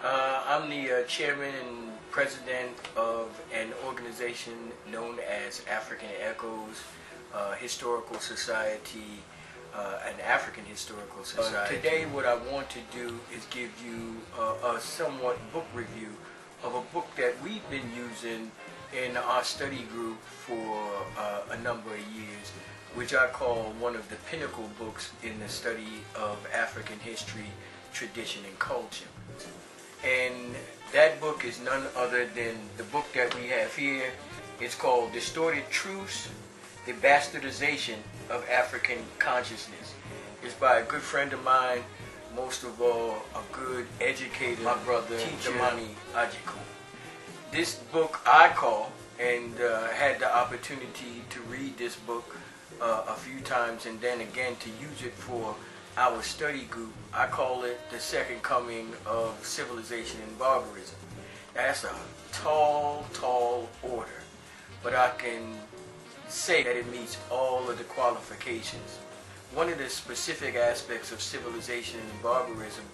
I'm the chairman and president of an organization known as African Echoes Historical Society, an African Historical Society. Today what I want to do is give you a somewhat book review of a book that we've been using in our study group for a number of years, which I call one of the pinnacle books in the study of African history, tradition, and culture. And that book is none other than the book that we have here. It's called Distorted Truths, The Bastardization of African Consciousness. It's by a good friend of mine, most of all a good educator, my brother, Damani Ajiku. This book I call, and had the opportunity to read this book a few times and then again to use it for our study group, I call it the second coming of civilization and barbarism. That's a tall, tall order, but I can say that it meets all of the qualifications. One of the specific aspects of civilization and barbarism,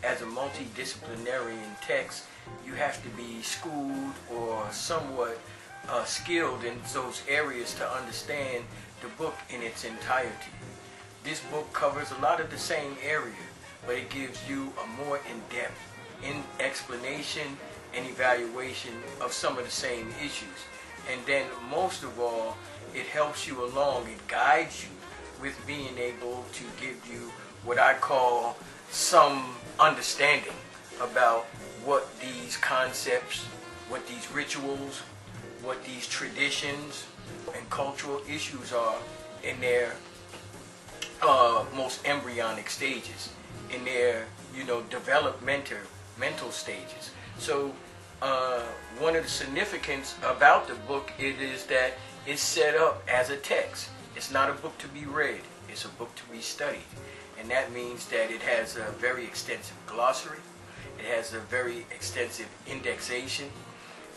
as a multidisciplinarian text, you have to be schooled or somewhat skilled in those areas to understand the book in its entirety. This book covers a lot of the same area, but it gives you a more in-depth explanation and evaluation of some of the same issues. And then most of all, it helps you along, it guides you with being able to give you what I call some understanding about what these concepts, what these rituals, what these traditions and cultural issues are in their most embryonic stages, in their developmental stages. So one of the significance about the book is that it's set up as a text. It's not a book to be read, it's a book to be studied. And that means that it has a very extensive glossary, it has a very extensive indexation,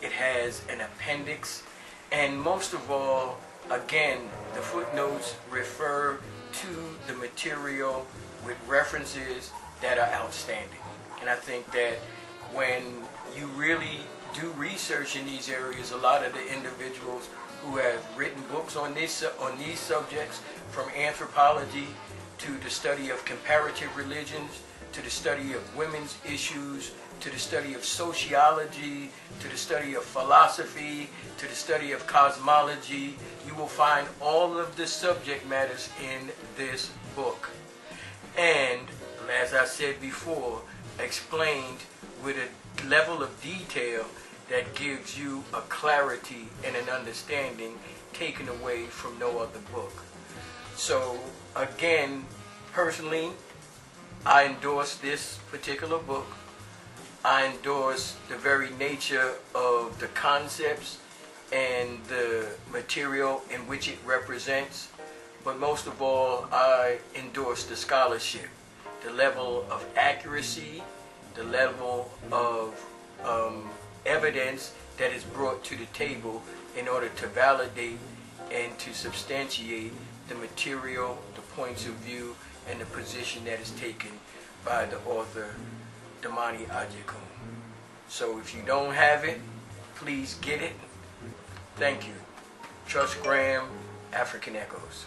it has an appendix, and most of all, again, the footnotes refer to the material with references that are outstanding. And I think that when you really do research in these areas, a lot of the individuals who have written books on these subjects, from anthropology to the study of comparative religions, to the study of women's issues, to the study of sociology, to the study of philosophy, to the study of cosmology, you will find all of the subject matters in this book. And, as I said before, explained with a level of detail that gives you a clarity and an understanding taken away from no other book. So, again, personally, I endorse this particular book. I endorse the very nature of the concepts and the material in which it represents, but most of all, I endorse the scholarship, the level of accuracy, the level of evidence that is brought to the table in order to validate and to substantiate the material, the points of view, and the position that is taken by the author, Damani Ajiku. So if you don't have it, please get it. Thank you. Trust Graham, African Echoes.